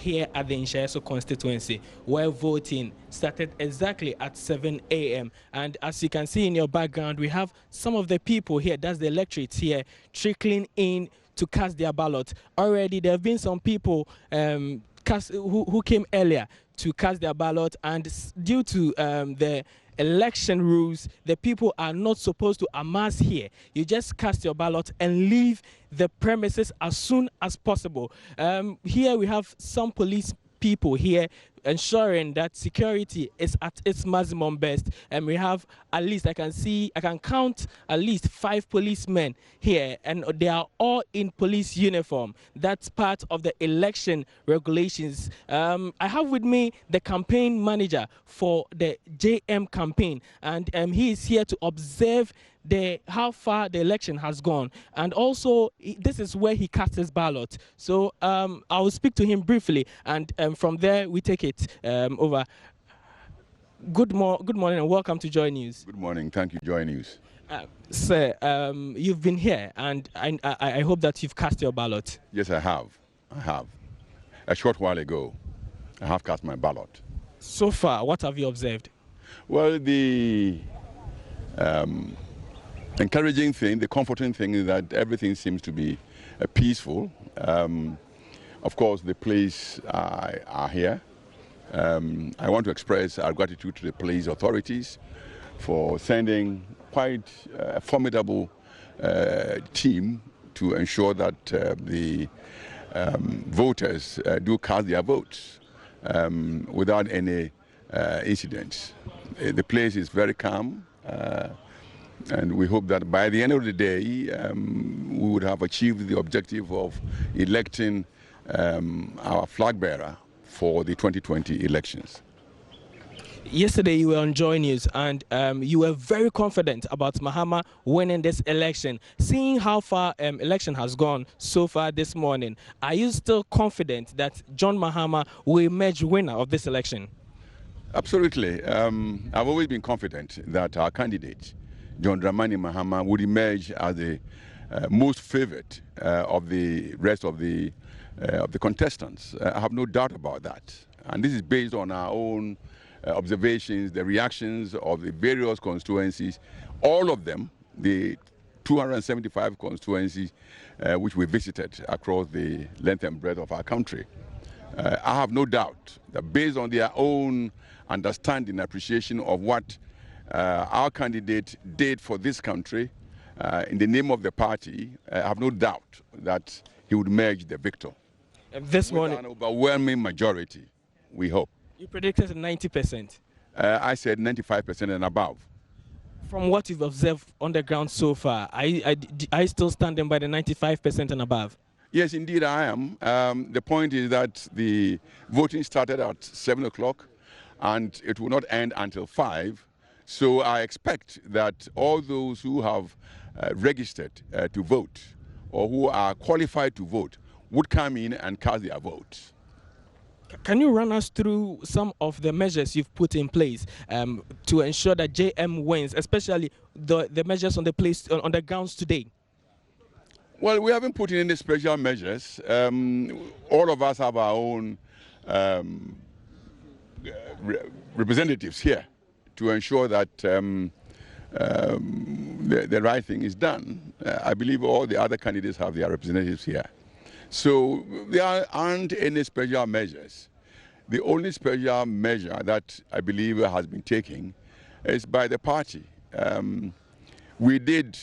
here at the Inshaeso constituency, where voting started exactly at 7 a.m. And as you can see in your background, we have some of the people here, that's the electorate here, trickling in to cast their ballot. Already there have been some people who came earlier to cast their ballot, and due to the election rules, the people are not supposed to amass here. You just cast your ballot and leave the premises as soon as possible. Here we have some police people here ensuring that security is at its maximum best, and we have at least, I can count at least 5 policemen here, and they are all in police uniform. That's part of the election regulations. I have with me the campaign manager for the JM campaign, and he is here to observe how far the election has gone, and also this is where he cast his ballot. So I will speak to him briefly, and from there we take it over. Good morning and welcome to Joy News. Good morning. Thank you, Joy News. Sir, you've been here, and I hope that you've cast your ballot. Yes, I have. A short while ago, I have cast my ballot. So far, what have you observed? Well, the encouraging thing, the comforting thing is that everything seems to be peaceful. Of course, the police are here. I want to express our gratitude to the police authorities for sending quite a formidable team to ensure that the voters do cast their votes without any incidents. The place is very calm, and we hope that by the end of the day we would have achieved the objective of electing our flag bearer for the 2020 elections. Yesterday you were on JoyNews, and you were very confident about Mahama winning this election. Seeing how far election has gone so far this morning, are you still confident that John Mahama will emerge winner of this election? Absolutely. I've always been confident that our candidate, John Dramani Mahama, would emerge as the most favored of the rest of the contestants. I have no doubt about that. And this is based on our own observations, the reactions of the various constituencies, all of them, the 275 constituencies which we visited across the length and breadth of our country. I have no doubt that based on their own understanding and appreciation of what our candidate did for this country in the name of the party, I have no doubt that he would emerge the victor. This morning, with an overwhelming majority, we hope. You predicted 90%. I said 95% and above. From what you've observed on the ground so far, are you still standing by the 95% and above? Yes, indeed I am. The point is that the voting started at 7 o'clock and it will not end until 5. So I expect that all those who have registered to vote or who are qualified to vote would come in and cast their votes. Can you run us through some of the measures you've put in place to ensure that JM wins, especially the measures on the grounds today? Well, we haven't put in any special measures. All of us have our own representatives here to ensure that the right thing is done. I believe all the other candidates have their representatives here. So there aren't any special measures. The only special measure that I believe has been taken is by the party. We did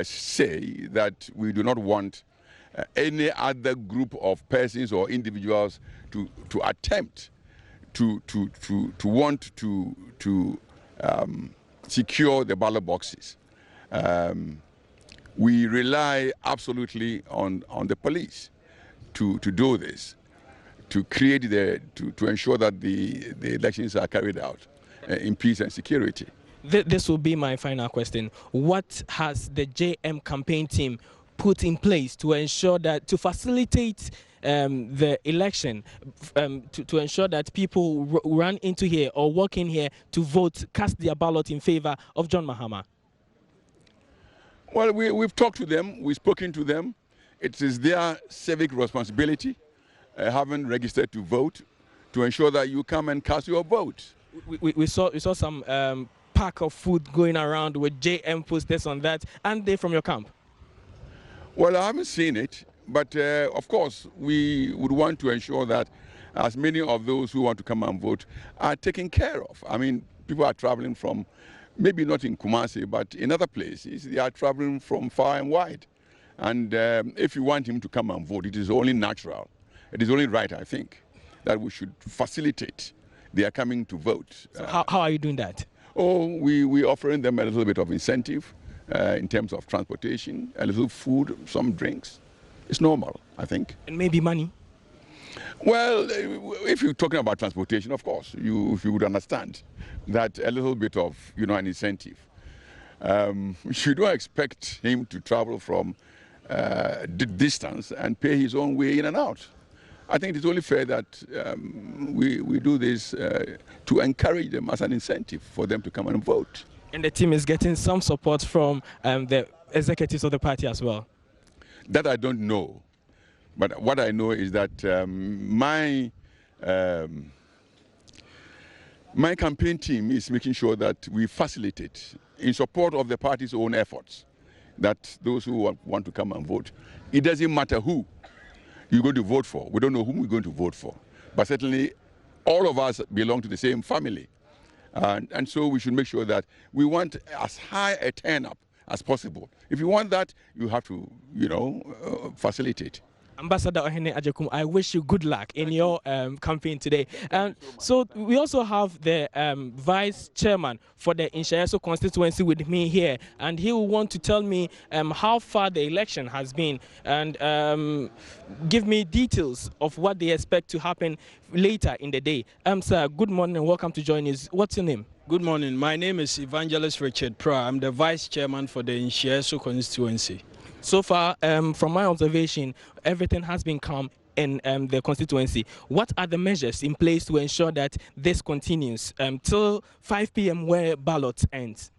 say that we do not want any other group of persons or individuals to attempt to want to secure the ballot boxes. We rely absolutely on the police to do this, to create to ensure that the elections are carried out in peace and security. This will be my final question. What has the JM campaign team put in place to ensure that, to facilitate the election, to ensure that people run into here or walk in here to vote, cast their ballot in favor of John Mahama? Well, we've talked to them, we've spoken to them. It is their civic responsibility haven't registered to vote, to ensure that you come and cast your vote. We saw some pack of food going around with JM posters on that, and they from your camp. Well, I haven't seen it, but of course we would want to ensure that as many of those who want to come and vote are taken care of. I mean, people are traveling from, maybe not in Kumasi, but in other places. They are traveling from far and wide. And if you want him to come and vote, it is only natural. It is only right, I think, that we should facilitate their coming to vote. So how are you doing that? Oh, we're offering them a little bit of incentive in terms of transportation, a little food, some drinks. It's normal, I think. And maybe money? Well, if you're talking about transportation, of course, you would understand that a little bit of, an incentive. You don't expect him to travel from the distance and pay his own way in and out. I think it's only fair that we do this to encourage them as an incentive for them to come and vote. And the team is getting some support from the executives of the party as well? That I don't know. But what I know is that my campaign team is making sure that we facilitate, in support of the party's own efforts, that those who want to come and vote, it doesn't matter who you're going to vote for. We don't know whom we're going to vote for. But certainly all of us belong to the same family. And so we should make sure that we want as high a turn-up as possible. If you want that, you have to, facilitate. Ambassador Ohene Ajekum, I wish you good luck in your campaign today. So we also have the vice chairman for the Inshayeso constituency with me here, and he will want to tell me how far the election has been and give me details of what they expect to happen later in the day. Sir, good morning and welcome to JoyNews. What's your name? Good morning. My name is Evangelist Richard Pra. I'm the vice chairman for the Inshayeso constituency. So far, from my observation, everything has been calm in the constituency. What are the measures in place to ensure that this continues till 5 p.m. where ballot ends?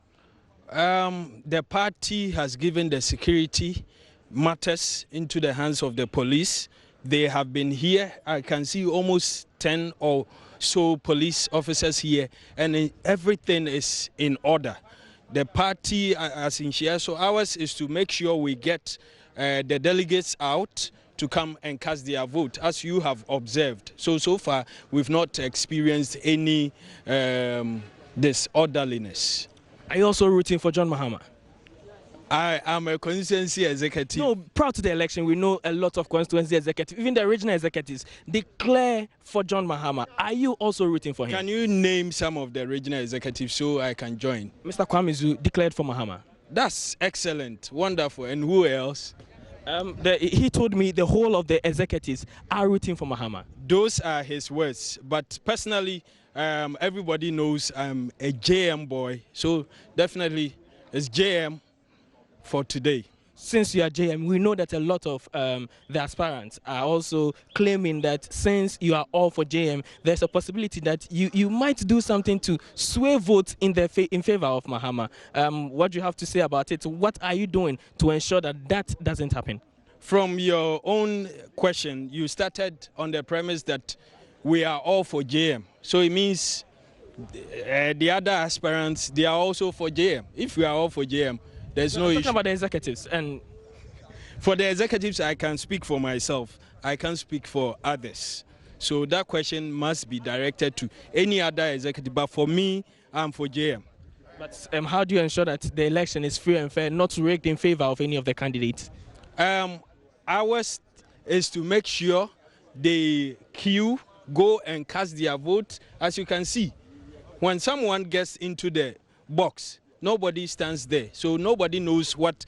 The party has given the security matters into the hands of the police. They have been here. I can see almost 10 or so police officers here, and everything is in order. The party, as in Inshayeso, ours is to make sure we get the delegates out to come and cast their vote, as you have observed. So far, we've not experienced any disorderliness. Are you also rooting for John Mahama? I am a constituency executive. No, prior to the election, we know a lot of constituency executives, even the regional executives, declare for John Mahama. Are you also rooting for him? Can you name some of the regional executives so I can join? Mr. Kwamizu declared for Mahama. That's excellent, wonderful. And who else? He told me the whole of the executives are rooting for Mahama. Those are his words. But personally, everybody knows I'm a JM boy. So definitely it's JM for today. Since you are JM, we know that a lot of the aspirants are also claiming that since you are all for JM, there's a possibility that you might do something to sway votes in favor of Mahama. What do you have to say about it? What are you doing to ensure that that doesn't happen? From your own question, you started on the premise that we are all for JM. So it means the other aspirants, they are also for JM. If we are all for JM, there's no issue. Talking about the executives, and for the executives, I can speak for myself. I can't speak for others. So that question must be directed to any other executive. But for me, I'm for JM. But how do you ensure that the election is free and fair, not rigged in favor of any of the candidates? Ours is to make sure they queue, go and cast their vote. As you can see, when someone gets into the box, nobody stands there, so nobody knows what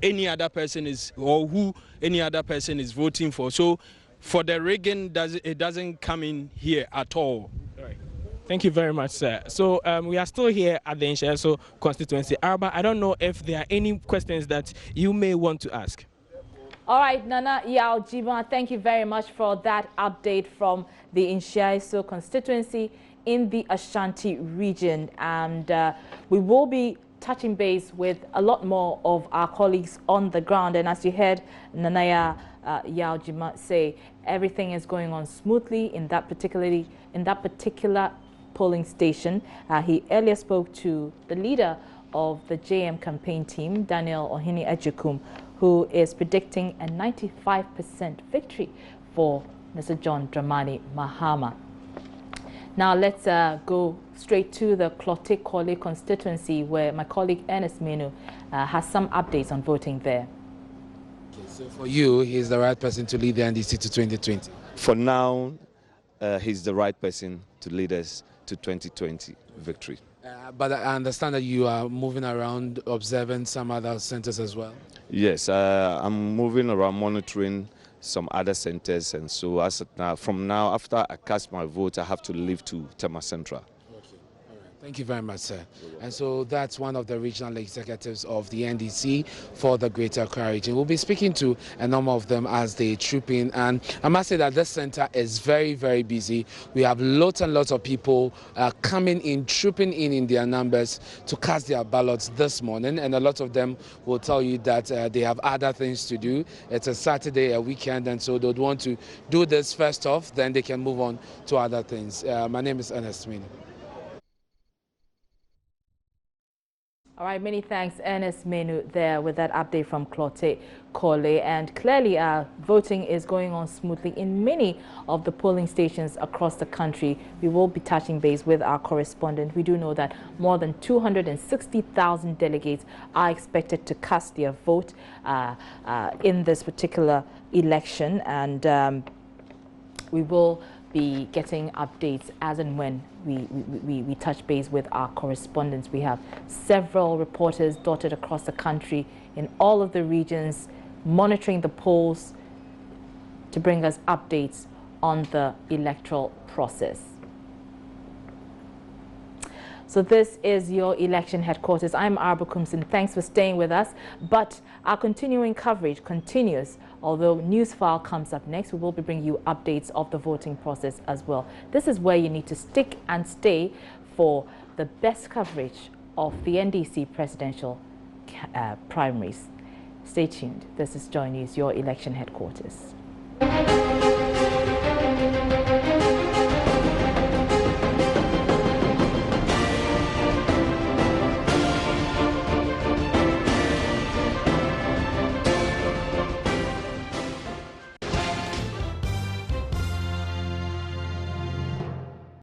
any other person is or who any other person is voting for. So for the rigging, it doesn't come in here at all. All right. Thank you very much, sir. So we are still here at the Inshayeso constituency. Arba, I don't know if there are any questions that you may want to ask. All right, Nana Yao Jiban, thank you very much for that update from the Inshayeso constituency in the Ashanti region, and we will be touching base with a lot more of our colleagues on the ground. And as you heard Nanaya Yaojima say, everything is going on smoothly in that particular polling station. He earlier spoke to the leader of the JM campaign team, Daniel Ohini Ejikum, who is predicting a 95% victory for Mr. John Dramani Mahama. Now let's go straight to the Klote Kole constituency, where my colleague Ernest Menu has some updates on voting there. Okay, so for you, he's the right person to lead the NDC to 2020? For now, he's the right person to lead us to 2020 victory. But I understand that you are moving around observing some other centers as well? Yes, I'm moving around monitoring some other centers, and so as now, from now, after I cast my vote, I have to leave to Tema Central. Thank you very much, sir. And so that's one of the regional executives of the NDC for the Greater Accra region. We'll be speaking to a number of them as they troop in. And I must say that this center is very, very busy. We have lots and lots of people coming in, trooping in their numbers to cast their ballots this morning. And a lot of them will tell you that they have other things to do. It's a Saturday, a weekend, and so they'd want to do this first off, then they can move on to other things. My name is Ernest Mini. All right, many thanks, Ernest Menu, there with that update from Klote Kole. And clearly, voting is going on smoothly in many of the polling stations across the country. We will be touching base with our correspondent. We do know that more than 260,000 delegates are expected to cast their vote in this particular election. And we will be getting updates as and when we touch base with our correspondents. We have several reporters dotted across the country in all of the regions monitoring the polls to bring us updates on the electoral process. So this is your election headquarters. I'm Arba Kumsin. Thanks for staying with us. But our continuing coverage continues. Although News File comes up next, we will be bringing you updates of the voting process as well. This is where you need to stick and stay for the best coverage of the NDC presidential primaries. Stay tuned. This is JoyNews, your election headquarters.